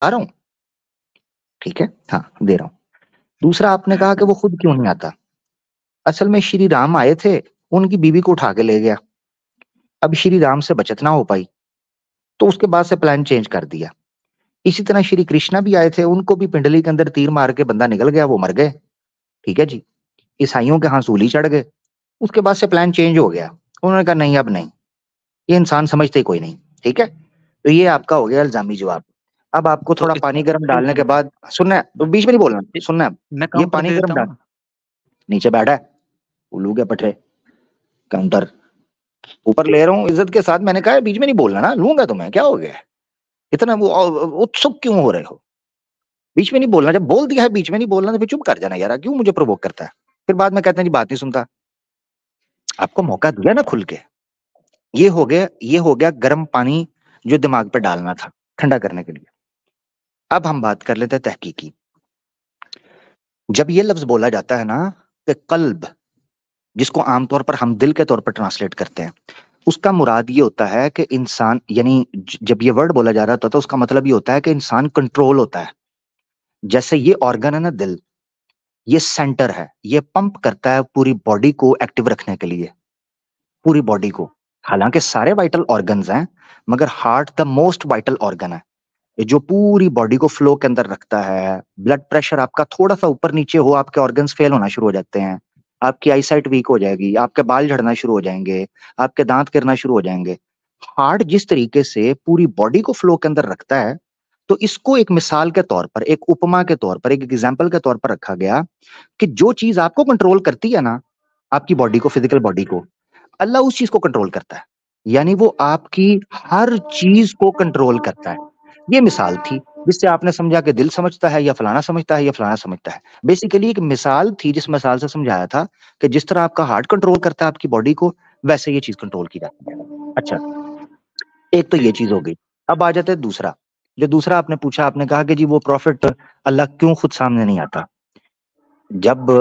रहा हूं, ठीक है, हाँ दे रहा हूं। दूसरा, आपने कहा कि वो खुद क्यों नहीं आता। असल में श्री राम आए थे, उनकी बीवी को उठा के ले गया। अब श्री राम से बचत ना हो पाई, तो उसके बाद से प्लान चेंज कर दिया। इसी तरह श्री कृष्णा भी आए थे, उनको भी पिंडली के अंदर तीर मार के बंदा निकल गया, वो मर गए। ठीक है जी। ईसाइयों के हाथ सूली चढ़ गए। उसके बाद से प्लान चेंज हो गया। उन्होंने कहा नहीं, अब नहीं, ये इंसान समझते ही कोई नहीं। ठीक है, तो ये आपका हो गया इल्जामी जवाब। अब आपको तो थोड़ा इस पानी गर्म एक डालने के मिनट, बाद सुनना है, तो बीच में नहीं बोलना, सुनना है। मैं ये काउंटर पानी दे गर्म देता हूँ डाल। ना। नीचे बैठा है उल्लू के पठे, काउंटर ऊपर ले रहा हूँ इज्जत के साथ। मैंने कहा है, बीच में नहीं बोलना ना, लूंगा तुम्हें, क्या हो गया है? इतना वो उत्सुक क्यों हो रहे हो? बीच में नहीं बोलना, जब बोल दिया है बीच में नहीं बोलना, तो फिर चुप कर जाना यार, क्यों मुझे प्रोवोक करता है? फिर बाद में कहते हैं जी बात नहीं सुनता। आपको मौका दिया ना खुल के। ये हो गया गर्म पानी जो दिमाग पे डालना था, ठंडा करने के लिए। अब हम बात कर लेते हैं तहकीकी। जब ये लफ्ज बोला जाता है ना कि कल्ब, जिसको आमतौर पर हम दिल के तौर पर ट्रांसलेट करते हैं, उसका मुराद ये होता है कि इंसान, यानी जब ये वर्ड बोला जा रहा था तो उसका मतलब ये होता है कि इंसान कंट्रोल होता है। जैसे ये ऑर्गन है ना दिल, ये सेंटर है, ये पंप करता है पूरी बॉडी को एक्टिव रखने के लिए, पूरी बॉडी को। हालांकि सारे वाइटल ऑर्गन्स हैं, मगर heart the most vital organ है, ये जो पूरी बॉडी को फ्लो के अंदर रखता है। ब्लड प्रेशर आपका थोड़ा सा ऊपर नीचे हो, आपके ऑर्गन्स फेल होना शुरू हो जाते हैं, आपकी आईसाइट वीक हो जाएगी, आपके बाल झड़ना शुरू हो जाएंगे, आपके दांत गिरना शुरू हो जाएंगे। हार्ट जिस तरीके से पूरी बॉडी को फ्लो के अंदर रखता है, तो इसको एक मिसाल के तौर पर, एक उपमा के तौर पर, एक एग्जाम्पल के तौर पर रखा गया कि जो चीज आपको कंट्रोल करती है ना, आपकी बॉडी को, फिजिकल बॉडी को, अल्लाह उस चीज को कंट्रोल करता है। यानी वो आपकी हर चीज को कंट्रोल करता है। ये मिसाल थी, जिससे आपने समझा कि दिल समझता है या फलाना समझता है या फलाना समझता है। बेसिकली एक मिसाल थी, जिस मिसाल से समझाया था कि जिस तरह आपका हार्ट कंट्रोल करता है आपकी बॉडी को, वैसे ये चीज कंट्रोल की जाती है। अच्छा, एक तो ये चीज हो गई। अब आ जाते हैं दूसरा। जो दूसरा आपने पूछा, आपने कहा कि जी वो प्रॉफिट अल्लाह क्यों खुद सामने नहीं आता। जब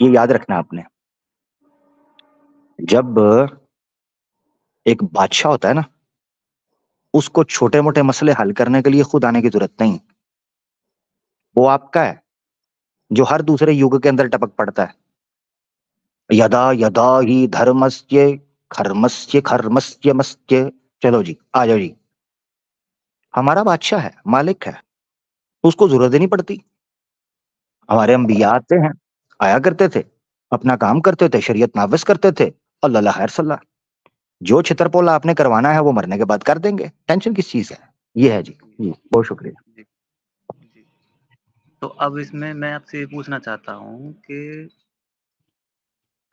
ये याद रखना आपने, जब एक बादशाह होता है ना, उसको छोटे मोटे मसले हल करने के लिए खुद आने की जरूरत नहीं। वो आपका है जो हर दूसरे युग के अंदर टपक पड़ता है। यदा यदा ही धर्मस्य खर्मस्य खर्मस्य मस्य। चलो जी, आ जाओ जी। हमारा बादशाह है, मालिक है, उसको जरूरत ही नहीं पड़ती। हमारे अंबिया आते हैं, आया करते थे, अपना काम करते थे, शरीयत नाफिज करते थे, अल्लाह खैर सल्ला। जो छितरपोला आपने करवाना है वो मरने के बाद कर देंगे, टेंशन किस चीज है। ये है जी। जी जी बहुत शुक्रिया। जी जी। तो अब इसमें मैं आपसे ये पूछना चाहता हूँ कि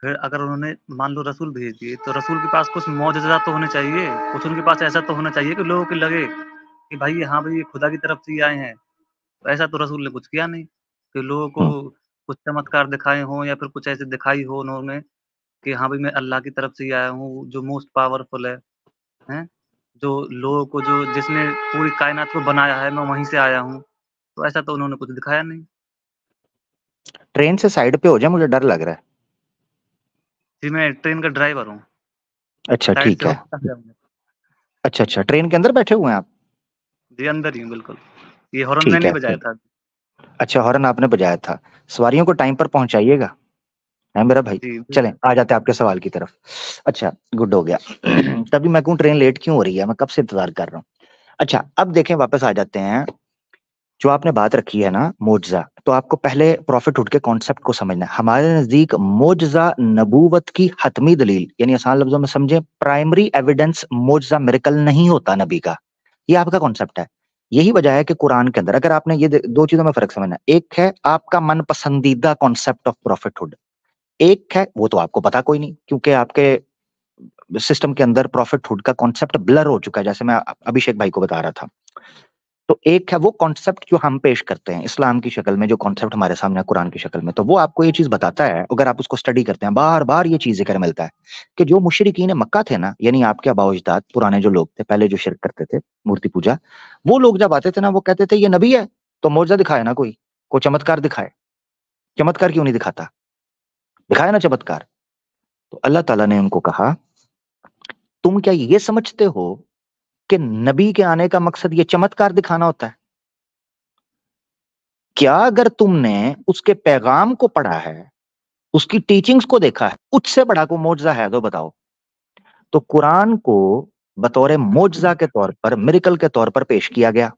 फिर अगर उन्होंने मान लो रसूल भेज दिए, तो रसूल के पास कुछ मौजज़ा तो होने चाहिए, कुछ उनके पास ऐसा तो होना चाहिए कि लोगों को लगे कि भाई हाँ भाई ये खुदा की तरफ से ही आए हैं। तो ऐसा तो रसूल ने कुछ किया नहीं कि लोगों को हम्म। कुछ चमत्कार दिखाए हों या फिर कुछ ऐसे दिखाई हो उन्होंने कि हाँ भाई मैं अल्लाह की तरफ से ही आया हूँ जो मोस्ट पावरफुल है, हैं? जो लोगों को जो जिसने पूरी कायनात को बनाया है मैं वहीं से आया हूँ। तो ऐसा तो उन्होंने कुछ दिखाया नहीं। ट्रेन से साइड पे हो जाए, मुझे डर लग रहा है। जी, मैं ट्रेन का ड्राइवर हूँ। अच्छा साइड ठीक से हो है। कहाँ जाऊँगा? अच्छा अच्छा, ट्रेन के अंदर बैठे हुए हैं आप? जी, अंदर ही हूँ बिल्कुल। ये हॉर्न ठीक मैंने है ही बजाया फिर। था। अच्छा, हॉर्न आपने बजाया था। सवारियों को टाइम पर पहुंचाइएगा, है मेरा भाई। जी, चलें, आ जाते हैं आपके सवाल की तरफ। अच्छा, गुड हो गया। तभी मैं कहूँ ट्रेन लेट क्यों हो रही है, मैं कब से इंतजार कर रहा हूँ। अच्छा, अब देखें, वापस आ जाते हैं। जो आपने बात रखी है ना मोजजा, तो आपको पहले प्रॉफिटहुड के कॉन्सेप्ट को समझना है। हमारे नजदीक मोजजा नबूवत की हतमी दलील, यानी आसान लफ्जों में समझे, प्राइमरी एविडेंस मोजजा मिरेकल नहीं होता नबी का। ये आपका कॉन्सेप्ट है। यही वजह है कि कुरान के अंदर, अगर आपने ये दो चीजों में फर्क समझना है, एक है आपका मन पसंदीदा कॉन्सेप्ट ऑफ प्रॉफिटहुड, एक है वो तो आपको पता कोई नहीं, क्योंकि आपके सिस्टम के अंदर प्रॉफिटहुड का कॉन्सेप्ट ब्लर हो चुका है, जैसे मैं अभिषेक भाई को बता रहा था। तो एक है वो कॉन्सेप्ट जो हम पेश करते हैं इस्लाम की शक्ल में, जो कॉन्सेप्ट हमारे सामने है कुरान की शक्ल में, तो वो आपको ये चीज बताता है। अगर आप उसको स्टडी करते हैं, बार बार ये चीज जिक्र मिलता है कि जो मुशरिकीन मक्का थे ना, यानी आपके आबाओ-अजदाद, पुराने जो लोग थे पहले, जो शिरक करते थे, मूर्ति पूजा, वो लोग जब आते थे ना, वो कहते थे ये नबी है तो मौजूदा दिखाए ना, कोई चमत्कार दिखाए। चमत्कार क्यों नहीं दिखाता, दिखाए ना चमत्कार। तो अल्लाह ताला ने उनको कहा, तुम क्या ये समझते हो कि नबी के आने का मकसद ये चमत्कार दिखाना होता है? क्या अगर तुमने उसके पैगाम को पढ़ा है, उसकी टीचिंग्स को देखा है, उससे बड़ा को मौजजा है तो बताओ? तो कुरान को बतौर मौजजा के तौर पर, मिरेकल के तौर पर पेश किया गया।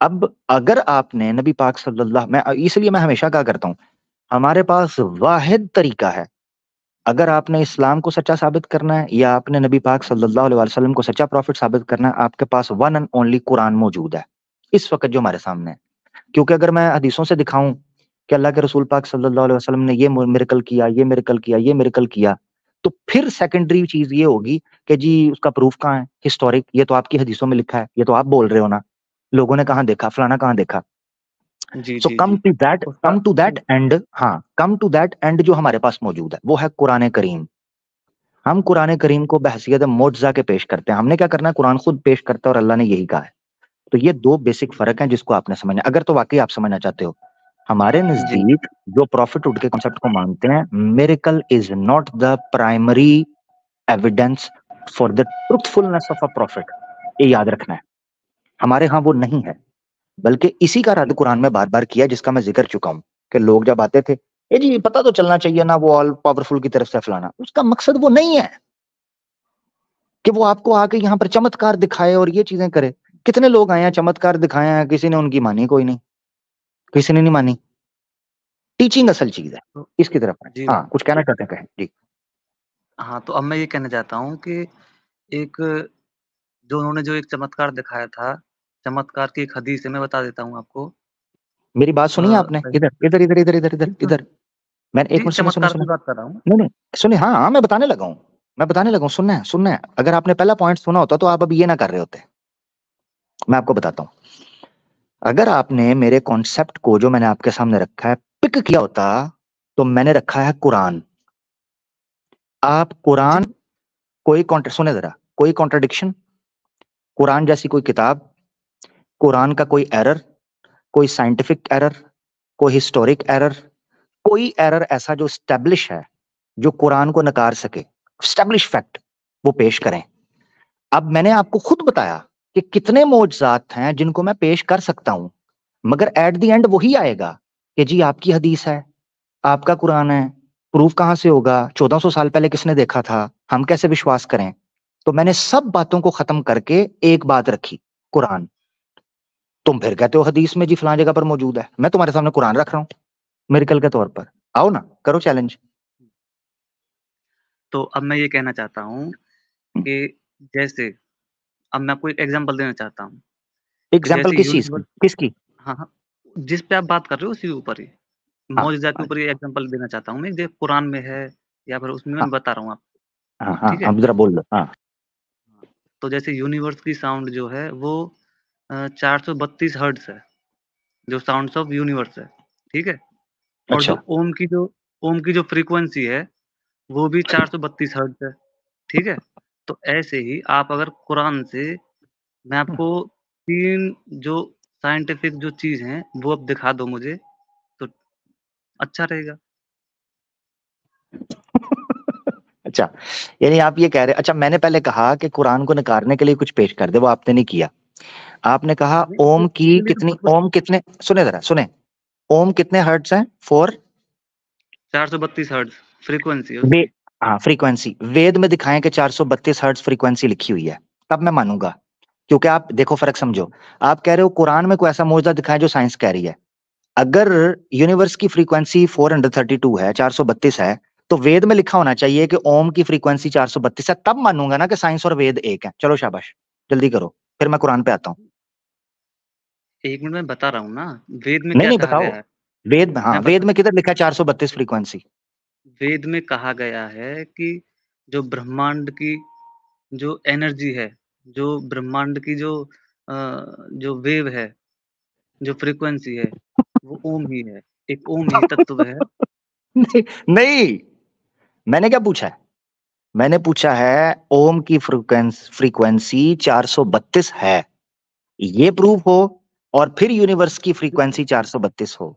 अब अगर आपने नबी पाक सल्लल्लाहु, मैं इसलिए मैं हमेशा कहा करता हूं, हमारे पास वाहिद तरीका है, अगर आपने इस्लाम को सच्चा साबित करना है या आपने नबी पाक सल्लल्लाहु अलैहि वसल्लम को सच्चा प्रॉफिट साबित करना है, आपके पास वन एंड ओनली कुरान मौजूद है इस वक्त जो हमारे सामने है। क्योंकि अगर मैं हदीसों से दिखाऊं कि अल्लाह के रसूल पाक सल्लल्लाहु अलैहि वसल्लम ने ये मिरेकल किया, ये मिरेकल किया, ये मिरेकल किया, तो फिर सेकेंडरी चीज ये होगी कि जी उसका प्रूफ कहाँ है, हिस्टोरिक, ये तो आपकी हदीसों में लिखा है, ये तो आप बोल रहे हो ना, लोगों ने कहाँ देखा, फलाना कहाँ देखा। जी, सो जी, कम जी। टू दैट, उसका कम टू दैट एंड, हाँ, कम टू दैट एंड जो हमारे पास मौजूद है वो है कुरान करीम। हम कुरान करीम को बहसियत मौजजा के पेश करते हैं। हमने क्या करना है, कुरान खुद पेश करता है और अल्लाह ने यही कहा है। तो ये दो बेसिक फर्क हैं जिसको आपने समझना, अगर तो वाकई आप समझना चाहते हो। हमारे जी, नजदीक जो प्रॉफिटहुड के कॉन्सेप्ट को मानते हैं, miracle is not the primary evidence for the truthfulness of a profit, ये याद रखना है। हमारे यहाँ वो नहीं है, बल्कि इसी का रद्द कुरान में बार बार किया, जिसका मैं जिक्र चुका हूं कि लोग जब आते थे, ए जी पता तो चलना चाहिए ना, वो ऑल पावरफुल की तरफ से फलाना, उसका मकसद वो नहीं है कि वो आपको आके यहाँ पर चमत्कार दिखाए और ये चीजें करे। कितने लोग आए हैं, चमत्कार दिखाए हैं, किसी ने उनकी मानी कोई नहीं, किसी ने नहीं मानी। टीचिंग असल चीज है, तो इसकी तरफ है। जी, हाँ, कुछ कहना चाहते हैं, कहें जी। हाँ, तो अब मैं ये कहना चाहता हूँ कि एक जो उन्होंने जो एक चमत्कार दिखाया था, चमत्कार की एक हदीस है, मैं बता देता हूँ आपको। मेरी बात सुनी आपने? सही इधर इधर इधर इधर इधर इधर जी, सुन इधर, मैंने एक जी, मिनट, सुने सुने चमत्कार सुने, की बात कर रहा हूँ। नहीं नहीं, सुने, हाँ हाँ, मैं बताने लगा हूँ, मैं बताने लगा हूँ, सुनना है, सुनना है। अगर आपने पहला पॉइंट सुना होता तो आप अभी ये ना कर रहे होते। मैं आपको बताता हूँ, अगर आपने मेरे कॉन्सेप्ट को जो मैंने आपके सामने रखा है पिक किया होता, तो मैंने रखा है कुरान। आप जी, कुरान, कोई कॉन्ट्र सुने जरा, कोई कॉन्ट्रडिक्शन, कुरान जैसी कोई किताब, कुरान का कोई एरर, कोई साइंटिफिक एरर, कोई हिस्टोरिक एरर, कोई एरर ऐसा जो स्टैब्लिश है, जो कुरान को नकार सके, स्टैब्लिश फैक्ट, वो पेश करें। अब मैंने आपको खुद बताया कि कितने मौजज़ात हैं जिनको मैं पेश कर सकता हूं, मगर एट द एंड वही आएगा कि जी आपकी हदीस है, आपका कुरान है, प्रूफ कहां से होगा, 1400 साल पहले किसने देखा था, हम कैसे विश्वास करें? तो मैंने सब बातों को खत्म करके एक बात रखी, कुरान। तुम फिर कहते हो हदीस में जी फलां जगह पर मौजूद है, मैं तुम्हारे सामने कुरान रख रहा हूं मिरेकल के तौर पर। आओ ना, करो चैलेंज। तो अब मैं ये कहना चाहता हूँ कि जैसे अब मैं आपको एक एग्ज़ाम्पल देना चाहता हूँ कि एग्जाम्पल जैसे किस चीज की, यूनिवर्स किसकी? हाँ, हाँ, जिस पे आप बात कर रहे हो उसी के ऊपर ही, हाँ मौजूदा के हाँ ऊपर ये एग्ज़ाम्पल देना चाहता हूँ मैं, जो कुरान में है या फिर उसमें हाँ मैं बता रहा हूँ आपको, हाँ हाँ, ठीक है? अब जरा बोल दो, हाँ। हाँ, तो जैसे यूनिवर्स की साउंड जो है वो 432 हर्ट्ज़ है, जो साउंड्स ऑफ यूनिवर्स है, ठीक है? और अच्छा। जो ओम की जो फ्रीक्वेंसी है, वो भी 432 हर्ट्ज़ है, ठीक है? तो ऐसे ही आप अगर कुरान से मैं आपको 3 जो साइंटिफिक जो चीज़ हैं, वो अब दिखा दो मुझे, तो अच्छा रहेगा। अच्छा, यानी आप ये कह रहे, अच्छा मैंने पहले कहा कि कुरान को नकारने के लिए कुछ पेश कर दे, वो आपने नहीं किया। आपने कहा नहीं, ओम की उसके लिए तो कितनी, बहुत कुछ ओम कितने, सुने जरा सुने, ओम कितने हर्ट्ज हैं? फोर 432 हर्ट्ज़ फ्रीक्वेंसी है वे, उसकी। हाँ फ्रीक्वेंसी, वेद में दिखाएं कि 432 हर्ट्ज फ्रीक्वेंसी लिखी हुई है, तब मैं मानूंगा। क्योंकि आप देखो फर्क समझो, आप कह रहे हो कुरान में कोई ऐसा मौजूदा दिखाए जो साइंस कह रही है। अगर यूनिवर्स की फ्रीक्वेंसी 432 है, 432 है, तो वेद में लिखा होना चाहिए कि ओम की फ्रीक्वेंसी 432 है, तब मानूंगा ना कि साइंस और वेद एक है। चलो शाबाश, जल्दी करो, फिर मैं कुरान पे आता हूँ। 1 मिनट मैं बता रहा हूँ ना, वेद में नहीं क्या नहीं, कहा बताओ। गया है? वेद, हाँ मैं वेद बता में किधर लिखा है 432 फ्रीक्वेंसी? वेद में कहा गया है कि जो ब्रह्मांड की जो एनर्जी है, जो ब्रह्मांड की जो वेव है, जो फ्रीक्वेंसी है, वो ओम ही है। एक ओम ही तत्व है। नहीं नहीं, मैंने क्या पूछा है? मैंने पूछा है ओम की फ्रीक्वेंसी 432 है, ये प्रूफ हो, और फिर यूनिवर्स की फ्रीक्वेंसी 432 हो।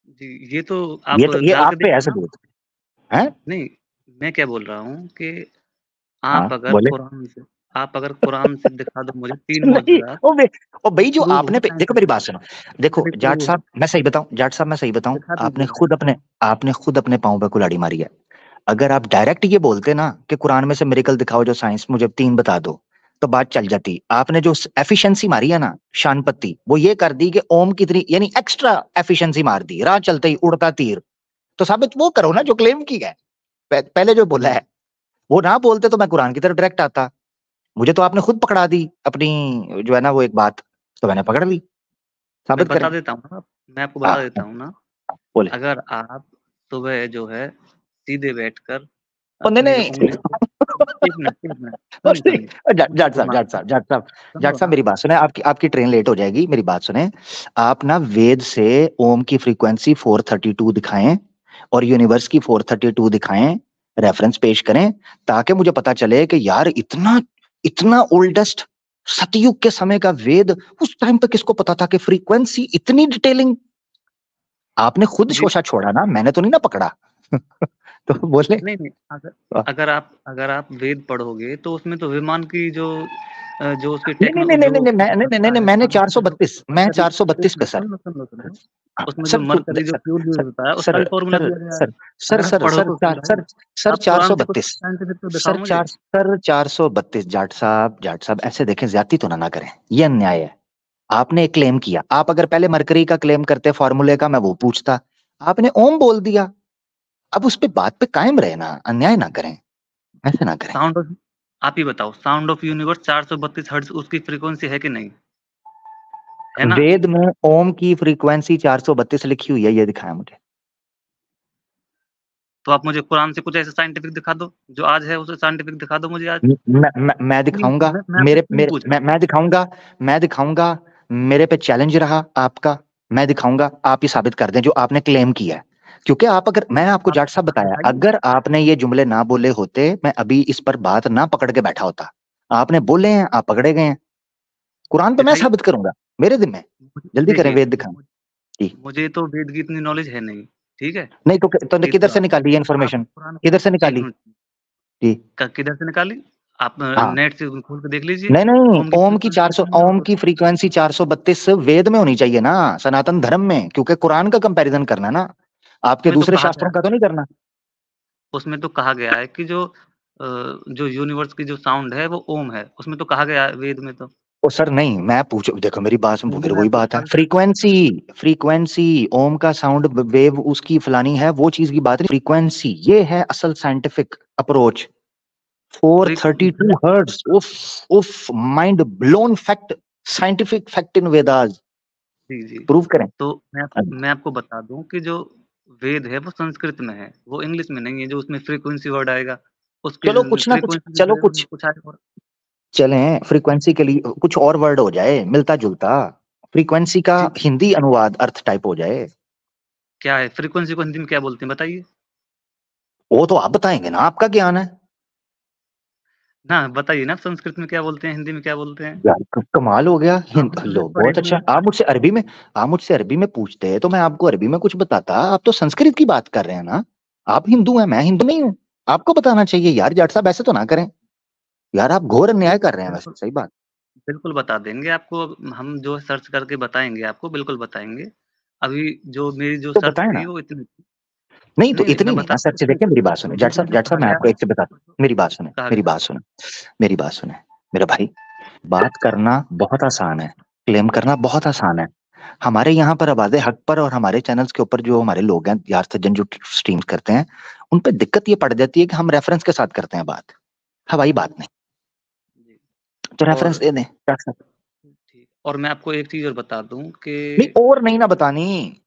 जी, ये तो आप ये डाल के आप पे देखिए ऐसे ना। बोलते हैं? नहीं, मैं क्या बोल रहा हूँ कि हाँ आप अगर बोले। कुरान से आप अगर कुरान से दिखा दो मुझे 3 नहीं, मौजूदात, ओ भाई जो प्रूव हो आपने देखो मेरी बात सुनो, देखो साइंटिफिकली जाट प्रूव है, साहब मैं सही बताऊं, जाट साहब मैं सही बताऊं, दिखा दीजिए भाई। आपने खुद अपने पाँव पे कुल्हाड़ी मारी है। अगर आप डायरेक्ट ये बोलते ना कि कुरान में से मिरेकल दिखाओ जो साइंस मुझे 3 बता दो, तो बात चल जाती। आपने जो एफिशिएंसी मारी है ना शानपत्ती, वो ये कर दी कि ओम की इतनी यानी एक्स्ट्रा एफिशिएंसी मार दी, राह चलते ही उड़ता तीर। तो साबित वो करो ना जो क्लेम की है, पहले जो बोला है वो ना बोलते तो मैं कुरान की तरफ डायरेक्ट आता। मुझे तो आपने खुद पकड़ा दी अपनी जो है ना वो एक बात, तो मैंने पकड़ ली। मैं साबित बता करें। देता हूँ ना, मैं आपको हाँ बता देता हूँ ना, बोले। अगर आप सुबह जो है सीधे बैठकर ओ नहीं अपनी जो नहीं उँगली से 1 मिनट सुनिए, जाट साहब, घुमा जाट सुनो साहब ना, मेरी बात सुने, आपकी आपकी ट्रेन लेट हो जाएगी, मेरी बात सुने। आप ना वेद से ओम की फ्रीक्वेंसी 432 दिखाएं और यूनिवर्स की 432 दिखाएं, रेफरेंस पेश करें, ताकि मुझे पता चले कि यार इतना इतना ओल्डेस्ट सतयुग के समय का वेद उस टाइम पे किसको पता था कि फ्रीक्वेंसी इतनी डिटेलिंग। आपने खुद जी, शोषा छोड़ा ना, मैंने तो नहीं ना पकड़ा। तो बोले। नहीं, अगर आप वेद पढ़ोगे तो उसमें तो विमान की जो उसकी नहीं नहीं नहीं नहीं नहीं नहीं नहीं नहीं नहीं, मैंने 432 मैं 432 पे सर। सुनो, उसमें जो सर मरकरी जो फ्यूल यूज़ सर होता है उसका सर भी फ़ॉर्मूला सर दिया गया है। सर सर अगर आप सर पढ़ो सर तो सही चार भाई, सर सर आप कुरान से कुछ 432 साइंटिफिक तो दिखाओ सर मुझे। 432 जाट साहब ऐसे देखें, ज्यादती तो ना करें, ये अन्याय है। आपने एक क्लेम किया, आप अगर पहले मरकरी का क्लेम करते फॉर्मूले का, मैं वो पूछता। आपने ओम बोल दिया, अब उस पे बात पे कायम रहे ना, अन्याय ना करें, ऐसे ना करें। साउंड ऑफ आप ही बताओ, साउंड ऑफ यूनिवर्स 432 हर्ट्ज उसकी फ्रीक्वेंसी है कि नहीं? है ना? वेद में ओम की फ्रीक्वेंसी 432 लिखी हुई है, ये दिखाया मुझे। तो आप मुझे कुरान से कुछ ऐसा साइंटिफिक दिखा दो, जो आज है उसे साइंटिफिक दिखा दो मुझे आज। मैं नहीं, दिखाऊंगा। मैं आपसे मेरे क्यों मेरे पूछ रहा हूँ? मैं दिखाऊंगा। मेरे पे चैलेंज रहा आपका। मैं दिखाऊंगा, आप ही साबित कर दें जो आपने क्लेम किया है। क्योंकि आप अगर मैं आपको जाट साहब आप बताया, दिखाइए। अगर आपने ये जुमले ना बोले होते, मैं अभी इस पर बात ना पकड़ के बैठा होता। आपने बोले हैं, आप पकड़े गए हैं। कुरान पे मैं दिखाइए। साबित करूंगा, मेरे जिम्मे। जल्दी करें, देखिए, वेद दिखाएं। जी। मुझे तो वेद की इतनी नॉलेज है नहीं, ठीक है? नहीं तो एक किधर से बात, निकाली ये आप इन्फॉर्मेशन? कुरान किधर से एक निकाली? मिनट, जी। किधर से निकाली? आप हाँ। नेट से खोल के देख लीजिए। नहीं नहीं, ओम की फ्रीक्वेंसी कितनी है ओम और की फ्रीक्वेंसी 432 वेद में होनी चाहिए ना, सनातन धर्म में, क्योंकि कुरान का कंपैरिजन करना ना, आपके उसमें तो दूसरे कहा गया शास्त्रों का तो नहीं करना। उसमें तो कहा गया है कि जो यूनिवर्स की जो साउंड है वो ओम है। उसमें तो कहा गया है वेद में तो। ओ सर नहीं, मैं पूछो, देखो मेरी बात में हिंदी फिर में वही आपको बात है, बता देता हूँ। फ्रीक्वेंसी। फ्रीक्वेंसी ओम का साउंड वेव उसकी फलानी है, वो चीज की बात नहीं, फ्रीक्वेंसी ये है असल साइंटिफिक अप्रोच। फ्री 432 हर्ट्ज, उफ उफ, mind blown fact, scientific fact in Vedas. जी, जी। प्रूव करें। तो मैं आपको बता दूँ कि जो वेद है वो संस्कृत में है, वो इंग्लिश में नहीं है। जो उसमें फ्रीक्वेंसी वर्ड आएगा, उसकी चलो कुछ ना कुछ, फ्रीक्वेंसी की चलो जगह कुछ उसमें कुछ आएगा और चलें, फ्रीक्वेंसी के लिए कुछ और वर्ड हो जाए मिलता जुलता, फ्रीक्वेंसी का जी, हिंदी अनुवाद अर्थ टाइप हो जाए। क्या है? फ्रीक्वेंसी को हिंदी में क्या बोलते हैं बताइए? वो तो आप बताएंगे ना, आपका ज्ञान है। ना बताइए ना, संस्कृत में क्या बोलते हैं, हिंदी में क्या बोलते हैं? यार कमाल हो गया, आप तो लो वेद पढ़े बहुत नहीं अच्छा, हैं। आप मुझसे अरबी में पूछते तो मैं आपको अरबी में कुछ बताता, आप तो संस्कृत की बात कर रहे हैं ना। आप हिंदू हैं, मैं हिंदू नहीं हूँ। आपको बताना चाहिए यार, जाट साहब ऐसे तो ना करें। यार आप घोर अन्याय कर रहे हैं, वैसे बिल्कुल, सही बात। बिल्कुल बता देंगे आपको। हम जो सर्च करके बताएँगे आपको, बिल्कुल बताएँगे। अभी जो मेरी जो तो सर्च बताए थी ना। वो इतनी थी। नहीं तो नहीं, नहीं, इतनी मैं नहीं बता ना सर से, देखिए मेरी बात सुने जाट वेद में साहब, जो कहा मैं गया आपको है एक से बता, मेरी बात सुने, कहा मेरी गया है। बात सुने, मेरी बात सुने। मेरा भाई, बात करना बहुत आसान है, क्लेम करना बहुत आसान है। हमारे यहाँ पर आवाज़े हक पर और हमारे चैनल्स के ऊपर जो हमारे लोग हैं, यार सज्जन जो स्ट्रीम्स करते हैं, उन पे दिक्कत ये पड़ जाती है कि हम रेफरेंस के साथ करते हैं बात, हवाई बात नहीं। जी, तो रेफरेंस और दे दें जाट साहब। ठीक, और मैं आपको एक चीज़ और बता दूँ कि नहीं और नहीं ना बतानी।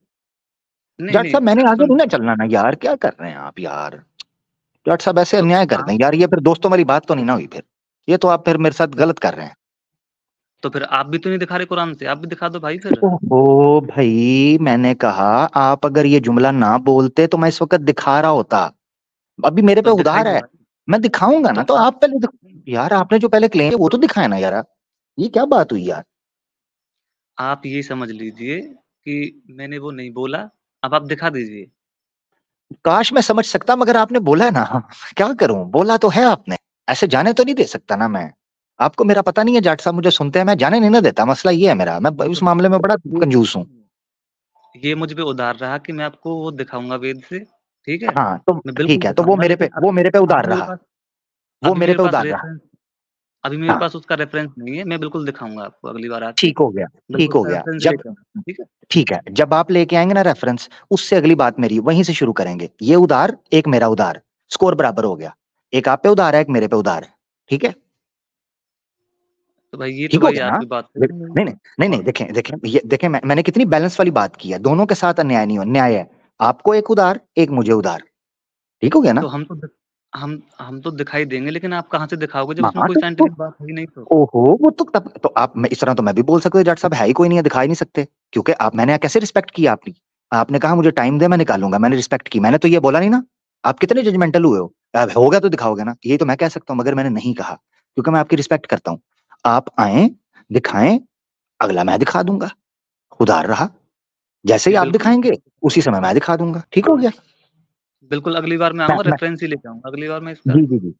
नहीं, जाट नहीं, साहब मैंने आगे नहीं सुन ना चलना ना यार, क्या कर रहे हैं आप यार। जाट साहब ऐसे तो अन्याय कर दें आप यार, ये फिर दोस्तों वाली बात तो नहीं ना हुई फिर। ये तो आप फिर मेरे साथ गलत कर रहे हैं। तो फिर आप भी तो नहीं दिखा रहे कुरान से, आप भी दिखा दो भाई फिर। ओहो भाई, मैंने कहा आप अगर ये जुमला ना बोलते तो मैं इस वक्त दिखा रहा होता। अभी मेरे पे तो दिखाई उधार दो है, भाई। मैं दिखाऊंगा ना, तो तो आप पहले यार आपने जो पहले क्लेम वो तो दिखाया ना यार। ये क्या बात हुई यार। आप ये समझ लीजिए कि मैंने वो नहीं बोला, अब आप दिखा दीजिए। काश मैं समझ सकता, मगर आपने बोला है ना, क्या करूं, बोला तो है आपने, ऐसे जाने तो नहीं दे सकता ना मैं। आपको मेरा पता नहीं है जाट साहब, मुझे सुनते हैं, मैं जाने नहीं ना देता, मसला ये है मेरा, मैं उस तो मामले में बड़ा कंजूस हूँ। ये मुझ पे उधार रहा कि मैं आपको वो दिखाऊंगा वेद से, ठीक है, हाँ तो मैं ठीक बिल्कुल है, तो वो दिखाऊंगा, मेरे पे लेकिन वो मेरे पे अभी उधार मेरे रहा, पास वो अभी मेरे मेरे पे पास उधार रहा। रेफरेंस अभी मेरे हाँ पास उसका रेफरेंस नहीं है, मैं बिल्कुल दिखाऊंगा आपको अगली बार आके, ठीक हो गया, ठीक बिल्कुल हो उसका गया। रेफरेंस जब लेके आऊंगा, ठीक है। ठीक है, जब आप लेके आएंगे ना रेफरेंस, उससे अगली बात मेरी वहीं से शुरू करेंगे। ये उधार, एक मेरा उधार, स्कोर बराबर हो गया। एक आप पे उधार है, एक मेरे पे उधार है, ठीक है। तो भाई ये तो ठीक हो भाई गया ना? आपकी बात नहीं सही है। नहीं नहीं नहीं, और देखें देखें, ये देखें, मैंने कितनी बैलेंस वाली बात की है, दोनों के साथ अन्याय नहीं हो, न्याय है। आपको एक उधार, एक मुझे उधार, ठीक हो गया ना? तो हम तो दिखाई देंगे, लेकिन आप कहाँ से दिखाओगे जब उसमें हाँ कोई तो साइंटिफिक बात है ही नहीं तो। ओहो, वो तो तब तो आप, मैं इस तरह तो मैं भी बोल सकते हो जाट साहब, है ही कोई नहीं है, दिखा ही नहीं सकते, क्योंकि आप, मैंने कैसे रिस्पेक्ट की आपकी? आपने कहा मुझे टाइम दे, मैं निकालूंगा, मैंने रिस्पेक्ट की, मैंने तो ये बोला नहीं ना। आप कितने जजमेंटल हुए हो? होगा तो दिखाओगे ना, ये तो मैं कह सकता हूँ, मगर मैंने नहीं कहा, क्योंकि मैं आपकी रिस्पेक्ट करता हूँ। आप आए, दिखाएं, अगला मैं दिखा दूंगा, उधार रहा। जैसे ही जी आप बिल्कुल, दिखाएंगे, उसी समय मैं दिखा दूंगा, ठीक हो गया। बिल्कुल अगली बार मैं मैं, आऊंगा, मैं, रेफरेंस ही लेके आऊंगा अगली बार मैं इसका। जी जी जी,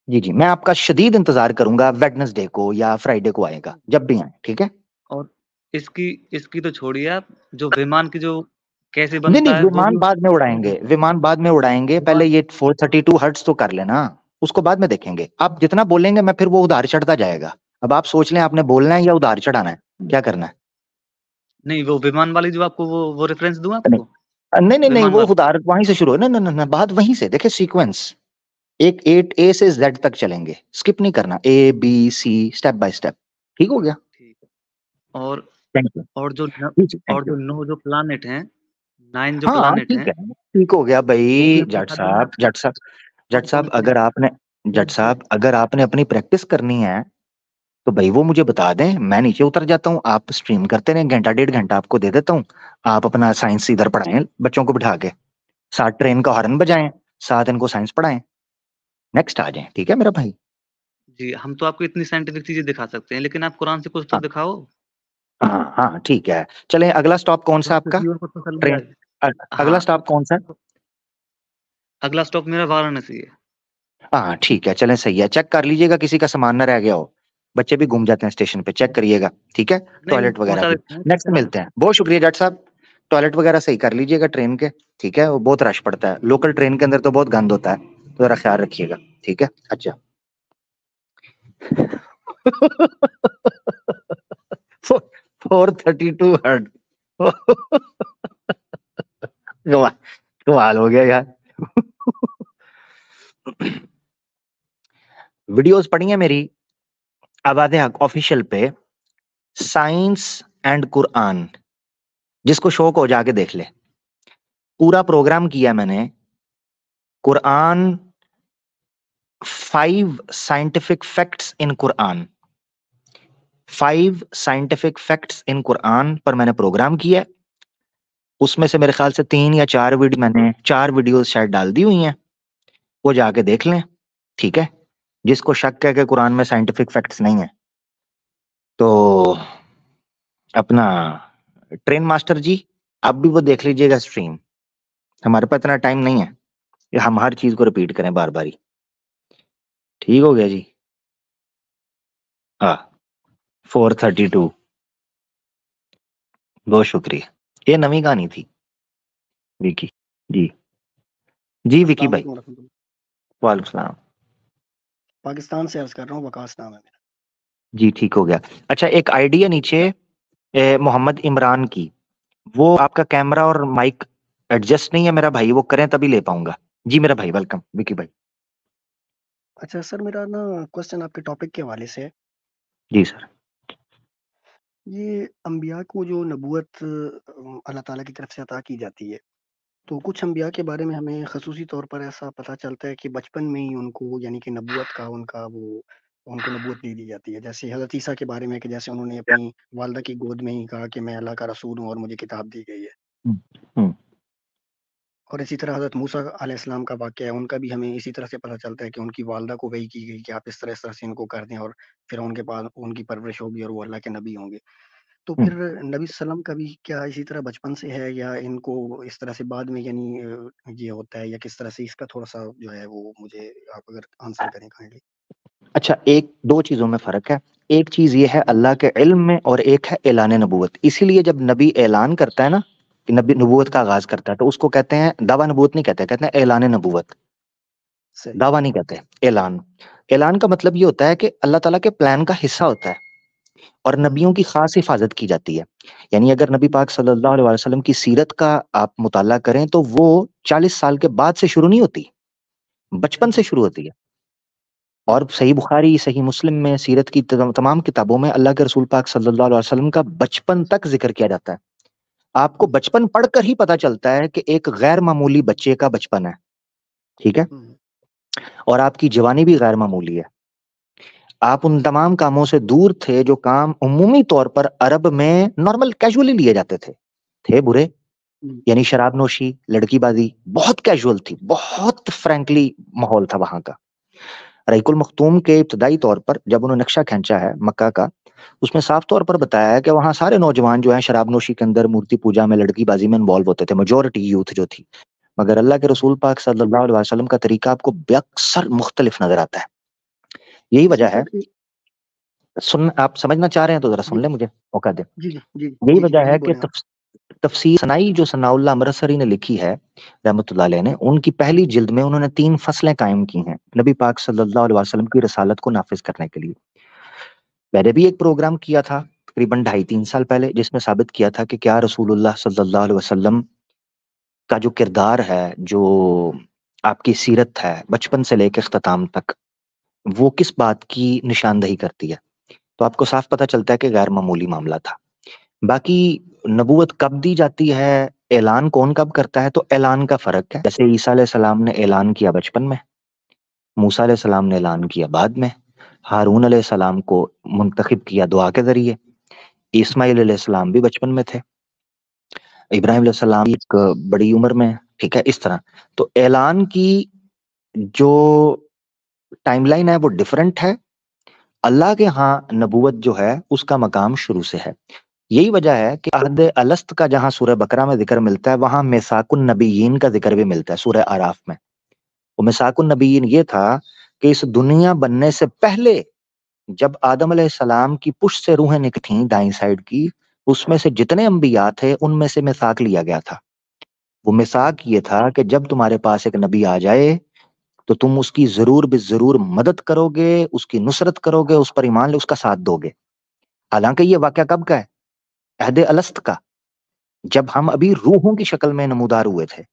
जी जी, मैं आपका शदीद इंतजार करूंगा, वेडनेसडे को या फ्राइडे को आएगा, जब भी आए, ठीक है। और इसकी इसकी तो छोड़िए आप, जो विमान की जो कैसे नहीं नहीं, बनता है वो विमान भी बाद में उड़ाएंगे, विमान बाद में उड़ाएंगे, पहले विमान ये 432 हर्ट्ज तो कर लेना, उसको बाद में देखेंगे। आप जितना बोलेंगे मैं फिर वो उधार चढ़ता जाएगा। अब आप सोच लें, आपने बोलना है या उधार चढ़ाना है, क्या करना है? नहीं, वो विमान वाली जो आपको वो रेफरेंस दूं नहीं आपको, नहीं नहीं नहीं, विमान वो वाला। उधार वहीं से शुरू हो, ना ना ना ना, बात वहीं से देखिए, सीक्वेंस एक 8 A से Z तक चलेंगे, स्किप नहीं करना, A B C, step by step, ठीक हो गया। ठीक है। और थैंक यू। और जो न, जी जी, थैंक और यू। जो 9 जो प्लानेट हैं, 9 जो हाँ प्लानेट ठीक हैं, है, ठीक हो गया वो भी भाई आपको जट बता देना साहब, जट साहब, जट कौन साहब, कौन से हैं। जट साहब, अगर आपने अपनी प्रैक्टिस करनी है तो भाई वो मुझे बता दें, मैं नीचे उतर जाता हूँ, आप स्ट्रीम करते रहें, घंटा डेढ़ घंटा आपको दे देता हूँ। आप अपना साइंस इधर पढ़ाएं बच्चों को बिठा के, साथ ट्रेन का हॉर्न बजाएं, साथ इनको साइंस पढ़ाएं, नेक्स्ट आ जाएं, ठीक है मेरा भाई। जी, हम तो आपको इतनी साइंटिफिक चीजें दिखा सकते हैं, लेकिन आप कुरान से कुछ तो हाँ दिखाओ। हाँ हाँ, ठीक है। चलें, अगला स्टॉप कौन सा कुरान से आपका? किसी और को तसल्ली ट्रेन, जाए। अगला हाँ, स्टॉप कौन सा? अगला स्टॉप मेरा वाराणसी है। हाँ ठीक है, चलें, सही है, चेक कर लीजिएगा किसी का सामान ना रह गया हो, बच्चे भी घूम जाते हैं स्टेशन पे, चेक करिएगा, ठीक है। नहीं, टॉयलेट वगैरह पहुंचा भी। देते हैं, नेक्स्ट मिलते हैं, बहुत शुक्रिया जट साहब। टॉयलेट वगैरह सही कर लीजिएगा ट्रेन के, ठीक है, वो बहुत रश पड़ता है, लोकल ट्रेन के अंदर तो बहुत गंद होता है, तो जरा ख्याल रखिएगा, ठीक है। अच्छा। 432 हर्ट। कमाल, कमाल हो गया यार। वीडियोस पढ़ी है मेरी आबाद हक ऑफिशियल पे, साइंस एंड कुरान, जिसको शौक हो जाके देख ले, पूरा प्रोग्राम किया मैंने, Quran, 5 scientific facts in Quran, 5 scientific facts in Quran पर मैंने प्रोग्राम किया। उसमें से मेरे ख्याल से 3 या 4 वीडियो, मैंने 4 वीडियोस शायद डाल दी हुई हैं, वो जाके देख लें, ठीक है। जिसको शक है कि कुरान में साइंटिफिक फैक्ट्स नहीं है, तो अपना ट्रेन मास्टर जी, आप भी वो देख लीजिएगा स्ट्रीम, हमारे पास इतना टाइम नहीं है कि हम हर चीज को रिपीट करें बार बार ही, ठीक हो गया जी। हाँ, 432, बहुत शुक्रिया। ये नवी कहानी थी विकी जी। जी विकी अस्सलाम भाई, वालेकुम रहमतुल्लाह। वालेकुम सलाम। पाकिस्तान से अर्ज कर रहा हूँ, वकास नाम है मेरा। जी ठीक हो गया। अच्छा, एक आईडी है नीचे, मोहम्मद इमरान की, वो आपका कैमरा और माइक एडजस्ट नहीं है मेरा भाई, वो करें तभी ले पाऊंगा। जी मेरा भाई, वेलकम विकी भाई। अच्छा सर, मेरा ना क्वेश्चन आपके टॉपिक के हवाले से है। जी सर। ये अंबिया को जो नबूवत अल्लाह ताला की तरफ से अता की जाती है, तो कुछ अंबिया के बारे में हमें खसूसी तौर पर ऐसा पता चलता है कि बचपन में ही उनको यानी कि नबूवत का उनको नबूवत दे दी जाती है। जैसे हज़रत ईसा के बारे में कि जैसे उन्होंने अपनी वालिदा की गोद में ही कहा कि मैं अल्लाह का रसूल हूँ और मुझे किताब दी गई है। हम्म, हम्म, और इसी तरह हज़रत मूसा अलैहिस्सलाम का वाक़या है, उनका भी हमें इसी तरह से पता चलता है कि उनकी वालिदा को वही की गई कि आप इस तरह से इनको कर दें और फ़िरौन के पास उनकी परवरिश होगी और वो अल्लाह के नबी होंगे। तो हम्म। फिर नबी सल्लम का भी क्या इसी तरह बचपन से है या इनको इस तरह से बाद में यानी ये होता है या किस तरह से इसका थोड़ा-सा जो है वो मुझे आप अगर आंसर करें काइंडली? अच्छा, एक दो चीजों में फर्क है। एक चीज ये है अल्लाह के इल्म में, और एक है ऐलान नबूवत। इसीलिए जब नबी ऐलान करता है ना कि नबी नबूवत का आगाज करता है, तो उसको कहते हैं दावा नबूवत नहीं कहते, कहते हैं ऐलान नबूवत। सही। दावा नहीं कहते, ऐलान। ऐलान का मतलब ये होता है कि अल्लाह ताला के प्लान का हिस्सा होता है और नबियों की खास हिफाजत की जाती है। यानी अगर नबी पाक सल्लल्लाहु अलैहि वसल्लम की सीरत का आप मुताला करें तो वो 40 साल के बाद से शुरू नहीं होती, बचपन से शुरू होती है। और सही बुखारी, सही मुस्लिम में, सीरत की तमाम किताबों में अल्लाह के रसूल पाक सल्लल्लाहु अलैहि वसल्लम का बचपन तक जिक्र किया जाता है। आपको बचपन पढ़कर ही पता चलता है कि एक गैर मामूली बच्चे का बचपन है, ठीक है, और आपकी जवानी भी गैर मामूली है। आप उन तमाम कामों से दूर थे जो काम उम्मी तौर पर अरब में नॉर्मल कैजुअली लिए जाते थे बुरे। यानी शराब नोशी, लड़कीबाजी बहुत कैजुअल थी, बहुत फ्रैंकली माहौल था वहां का। रईकुल मखतूम के इब्तदाई तौर पर जब उन्होंने नक्शा खींचा है मक्का का, उसमें साफ तौर पर बताया है कि वहां सारे नौजवान जो हैं शराब नोशी के अंदर, मूर्ति पूजा में, लड़कीबाजी में इन्वॉल्व होते थे, मेजोरिटी यूथ जो थी। मगर अल्लाह के रसूल पाक सल्लल्लाहु अलैहि वसल्लम का तरीका आपको बेअक्सर मुख्तलिफ नजर आता है। यही वजह है, सुन आप समझना चाह रहे हैं तो जरा सुन ले, मुझे मौका दे। जी जी जी यही जी वजह जी है कि बोले आप। तफसीर सनाई जो सनाउल्लाह अमृतसरी ने लिखी है रहमतुल्लाह अलैह ने, उनकी पहली जिल्द में उन्होंने 3 फसलें कायम की हैं नबी पाक सल्लल्लाहु अलैहि वसल्लम की रसालत को नाफिज करने के लिए। मैंने भी एक प्रोग्राम किया था तकरीबन 2.5-3 साल पहले, जिसमें साबित किया था कि क्या रसूलुल्लाह सल्लल्लाहु अलैहि वसल्लम का जो किरदार है, जो आपकी सीरत है बचपन से लेकर इख्तिताम तक, वो किस बात की निशानदही करती है। तो आपको साफ पता चलता है कि गैर मामूली मामला था। बाकी नबूवत कब दी जाती है, ऐलान कौन कब करता है, तो ऐलान का फर्क है। जैसे ईसा अलैहि सलाम ने ऐलान किया बचपन में, मूसा अलैहि सलाम ने ऐलान किया बाद में, हारून अलैहि सलाम को मुंतखब किया दुआ के जरिए, इस्माइल अलैहि सलाम भी बचपन में थे, इब्राहिम अलैहि सलाम एक बड़ी उम्र में, ठीक है, इस तरह। तो ऐलान की जो टाइमलाइन है वो डिफरेंट है। अल्लाह के यहाँ नबूवत जो है उसका मकाम शुरू से है। यही वजह है कि अहद अलस्त का जहां सूरह बकरा में जिक्र मिलता है, वहां मिसाकुन नबीयीन का जिक्र भी मिलता है सूरह आराफ में। वो मिसाकुन नबीयीन ये था कि इस दुनिया बनने से पहले जब आदम अलैहिस्सलाम की पुश्त से रूहें निकली दाईं साइड की, उसमें से जितने अंबिया थे उनमें से मिसाक लिया गया था। वो मिसाक ये था कि जब तुम्हारे पास एक नबी आ जाए तो तुम उसकी जरूर जरूर मदद करोगे, उसकी नुसरत करोगे, उस पर ईमान ले, उसका साथ दोगे। हालांकि ये वाकया कब का है? अहद अलस्त का, जब हम अभी रूहों की शक्ल में नमूदार हुए थे,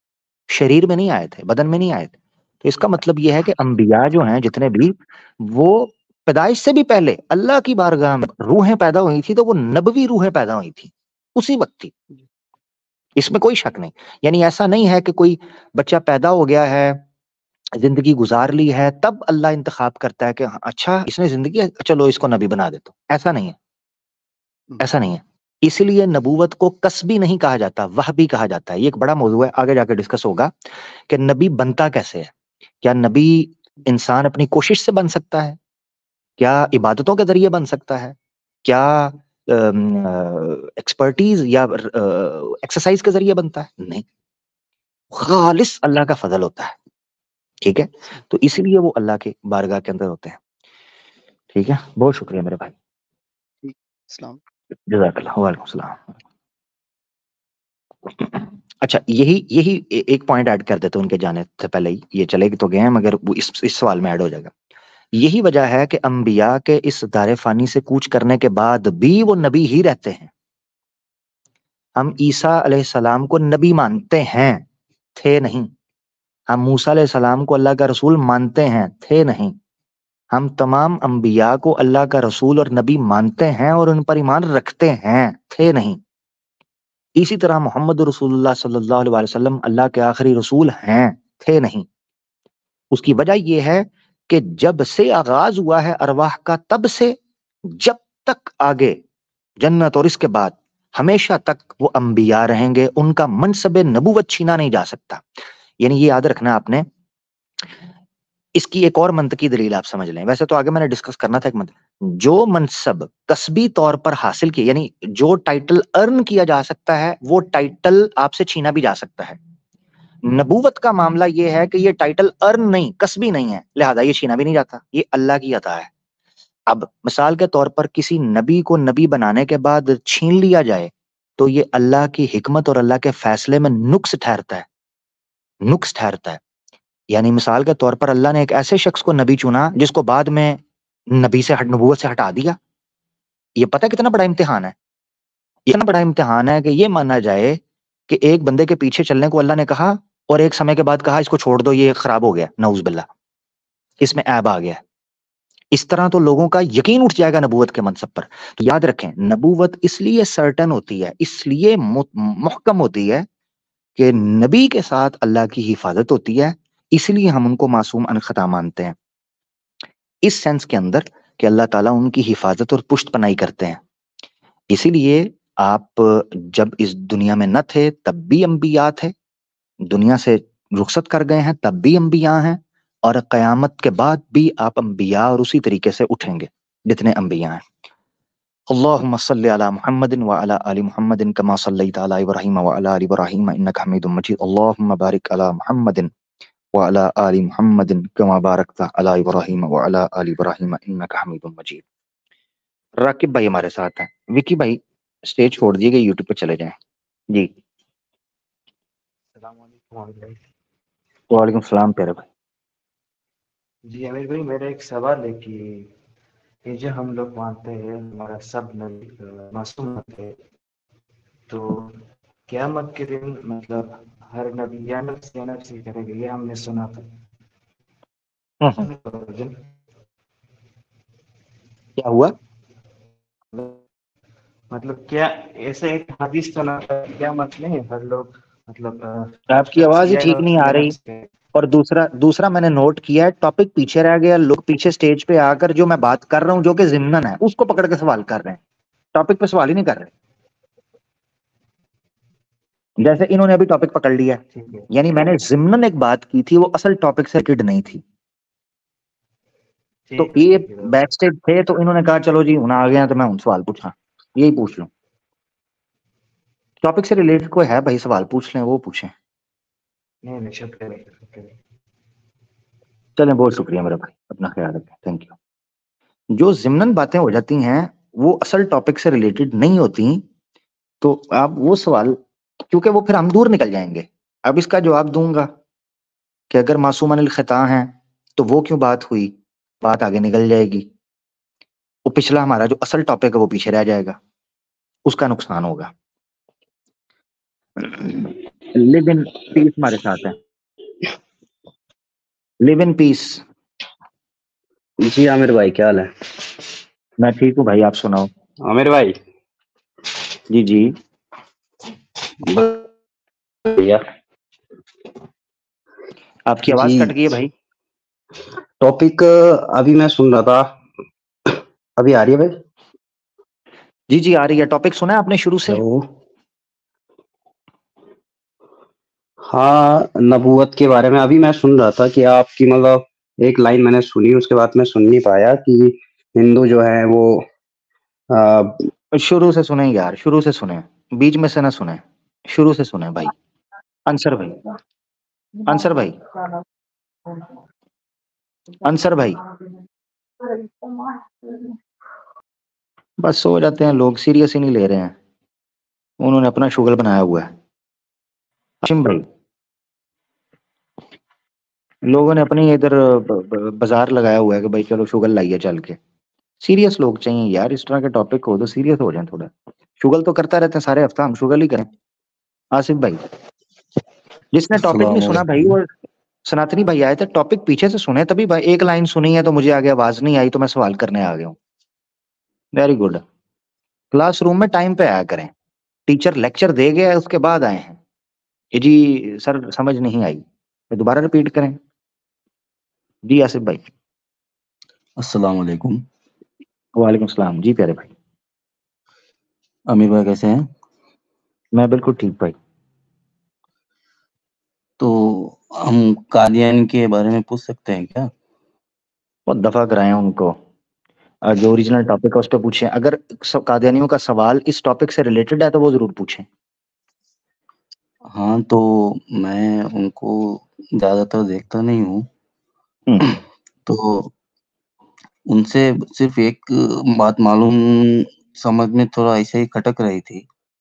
शरीर में नहीं आए थे, बदन में नहीं आए थे। तो इसका मतलब यह है कि अंबिया जो हैं जितने भी, वो पैदाइश से भी पहले अल्लाह की बारगाह में रूहें पैदा हुई थी, तो वो नबवी रूहें पैदा हुई थी उसी वक्त थी। इसमें कोई शक नहीं। यानी ऐसा नहीं है कि कोई बच्चा पैदा हो गया है, जिंदगी गुजार ली है, तब अल्लाह इंतखाब करता है कि हाँ, अच्छा इसने जिंदगी, चलो इसको नबी बना देता हूं। ऐसा नहीं है, ऐसा नहीं है। इसलिए नबूवत को कसबी नहीं कहा जाता, वहबी कहा जाता है। ये एक बड़ा मौजू है, आगे जाके डिस्कस होगा कि नबी बनता कैसे है। क्या नबी इंसान अपनी कोशिश से बन सकता है? क्या इबादतों के जरिए बन सकता है? क्या एक्सपर्टीज या एक्सरसाइज के जरिए बनता है? नहीं, खालिस अल्लाह का फजल होता है, ठीक है। तो इसलिए वो अल्लाह के बारगाह के अंदर होते हैं, ठीक है। बहुत शुक्रिया मेरे भाई, इस्लाम। जज़ाकल्लाह, वालेकुम सलाम। अच्छा, यही यही एक पॉइंट ऐड कर देते उनके जाने से पहले ही, ये चले तो गए हैं मगर वो इस सवाल में ऐड हो जाएगा। यही वजह है कि अंबिया के इस दारे फानी से कूच करने के बाद भी वो नबी ही रहते हैं। हम ईसा अलैहिस्सलाम को नबी मानते हैं, थे नहीं। हम मूसा अलैहिस्सलाम को अल्लाह का रसूल मानते हैं, थे नहीं। हम तमाम अंबिया को अल्लाह का रसूल और नबी मानते हैं और उन पर ईमान रखते हैं, थे नहीं। इसी तरह मोहम्मद रसूलुल्लाह सल्लल्लाहु अलैहि वसल्लम अल्लाह के आखिरी रसूल हैं, थे नहीं। उसकी वजह यह है कि जब से आगाज हुआ है अरवाह का, तब से जब तक आगे जन्नत और इसके बाद हमेशा तक वो अंबिया रहेंगे, उनका मनसब नबूवत छीना नहीं जा सकता। यानी ये याद रखना आपने। इसकी एक और मंतकी दलील आप समझ लें, वैसे तो आगे मैंने डिस्कस करना था एक जो मनसब कसबी तौर पर हासिल किया, यानी जो टाइटल अर्न किया जा सकता है, वो टाइटल आपसे छीना भी जा सकता है। नबूवत का मामला ये है कि ये टाइटल अर्न नहीं, कसबी नहीं है, लिहाजा ये छीना भी नहीं जाता, ये अल्लाह की अता है। अब मिसाल के तौर पर किसी नबी को नबी बनाने के बाद छीन लिया जाए तो ये अल्लाह की हिकमत और अल्लाह के फैसले में नुक्स ठहरता है, नुक्स ठहरता है। यानी मिसाल के तौर पर अल्लाह ने एक ऐसे शख्स को नबी चुना जिसको बाद में नबी से नबूवत से हटा दिया। ये पता है कितना बड़ा इम्तिहान है? इतना बड़ा इम्तिहान है कि ये माना जाए कि एक बंदे के पीछे चलने को अल्लाह ने कहा और एक समय के बाद कहा इसको छोड़ दो, ये खराब हो गया, नऊज बिल्ला, इसमें ऐब आ गया। इस तरह तो लोगों का यकीन उठ जाएगा नबूवत के मनसब पर। तो याद रखें, नबूवत इसलिए सर्टन होती है, इसलिए मुहकम होती है कि नबी के साथ अल्लाह की हिफाजत होती है, इसलिए हम उनको मासूम अनखता मानते हैं, इस सेंस के अंदर कि अल्लाह ताला उनकी हिफाजत और पुष्टपनाही करते हैं। इसीलिए आप जब इस दुनिया में न थे तब भी अंबिया थे, दुनिया से रुखसत कर गए हैं तब भी अंबिया हैं, और क़यामत के बाद भी आप अंबिया और उसी तरीके से उठेंगे जितने अंबिया हैं। अल्लाहुम्मा सल्लि अला मुहम्मदिन व अला आलि मुहम्मदिन कमा सल्लैता अला इब्राहीम व अला आलि इब्राहीम इन्नका हमीदुम मजीद। अल्लाहुम्मा बारिक अला मुहम्मदिन व अला आलि मुहम्मदिन कमा बारकता अला इब्राहीम व अला आलि इब्राहीम इन्नका हमीदुम मजीद। राकिब भाई हमारे साथ हैं। विकी भाई स्टेज छोड़ दिए, यूट्यूब पे चले जाएं। जी वालेकुम सलाम प्यारे भाई। जी आमिर भाई, मेरा एक सवाल है कि ये जो हम लोग मानते हैं हमारा सब नबी मासूम होते हैं, तो क़यामत के दिन मतलब हर नबी या नफ्सी करेंगे, ये हमने सुना था। क्या हुआ? मतलब क्या ऐसा एक हदीस सुना था, क़यामत में हर लोग मतलब आपकी आवाज ही ठीक नहीं आ रही। और दूसरा मैंने नोट किया है, टॉपिक पीछे रह गया, लोग पीछे स्टेज पे आकर जो मैं बात कर रहा हूँ जो कि ज़िम्नन है उसको पकड़ के सवाल कर रहे हैं, टॉपिक पे सवाल ही नहीं कर रहे। जैसे इन्होंने अभी टॉपिक पकड़ लिया, यानी मैंने ज़िम्नन एक बात की थी, वो असल टॉपिक से रिलेटेड नहीं थी। तो ये बैक स्टेज थे तो इन्होंने कहा चलो जी हूं आ गया तो मैं उन सवाल पूछा, यही पूछ लूं। टॉपिक से रिलेटेड कोई है भाई, सवाल पूछ लें, वो पूछें। नहीं शुक्रिया। चलें, बहुत शुक्रिया मेरा भाई, अपना ख्याल रखें, थैंक यू। जो ज़िम्नन बातें हो जाती हैं वो असल टॉपिक से रिलेटेड नहीं होती, तो आप वो सवाल, क्योंकि वो फिर हम दूर निकल जाएंगे। अब इसका जवाब दूंगा कि अगर मासूम अनिल खता हैं तो वो क्यों बात हुई, बात आगे निकल जाएगी, वो पिछला हमारा जो असल टॉपिक है वो पीछे रह जाएगा, उसका नुकसान होगा। लिव इन पीस हमारे साथ है, लिव इन पीस। जी आमिर भाई, क्या हाल है? मैं ठीक हूँ भाई, आप सुनाओ। आमिर भाई जी जी भैया, आपकी आवाज जी कट गई है भाई। टॉपिक अभी मैं सुन रहा था, अभी आ रही है भाई? जी जी आ रही है। टॉपिक सुना है आपने शुरू से? हेलो, हाँ, नबूवत के बारे में अभी मैं सुन रहा था कि आपकी मतलब एक लाइन मैंने सुनी, उसके बाद मैं सुन नहीं पाया कि हिंदू जो है वो शुरू से सुने यार, शुरू से सुने, बीच में से ना सुने, शुरू से सुने भाई। आंसर भाई, आंसर भाई, आंसर भाई। बस सो जाते हैं लोग, सीरियस ही नहीं ले रहे हैं, उन्होंने अपना शुगल बनाया हुआ है। हाशिम भाई, लोगों ने अपनी इधर बाजार लगाया हुआ है कि भाई चलो शुगल लाइए चल के। सीरियस लोग चाहिए यार, इस तरह के टॉपिक हो तो सीरियस हो जाए थोड़ा। शुगल तो करता रहते हैं सारे हफ्ता, हम शुगल ही करें। आसिफ भाई, जिसने टॉपिक नहीं सुना भाई, वो सनातनी भाई आए थे, टॉपिक पीछे से सुने तभी भाई। एक लाइन सुनी है तो मुझे आगे आवाज नहीं आई तो मैं सवाल करने आ गया हूँ। Very good. क्लासरूम में टाइम पे आया करें, टीचर लेक्चर दे गया उसके बाद आए हैं। ये जी सर समझ नहीं आई, तो दोबारा रिपीट करें। जी आसिफ भाई। अस्सलाम वालेकुम। वालेकुम सलाम जी प्यारे भाई। आमिर भाई कैसे हैं? मैं बिल्कुल ठीक भाई। तो हम कादियान के बारे में पूछ सकते हैं क्या? बहुत दफा कराए उनको, जो ओरिजिनल टॉपिक है उस पर पूछें। अगर कादियानियों का सवाल इस टॉपिक से रिलेटेड है तो वो जरूर पूछें। हाँ, तो मैं उनको ज़्यादातर देखता नहीं हूँ। तो उनसे सिर्फ एक बात मालूम समझ में थोड़ा ऐसे ही खटक रही थी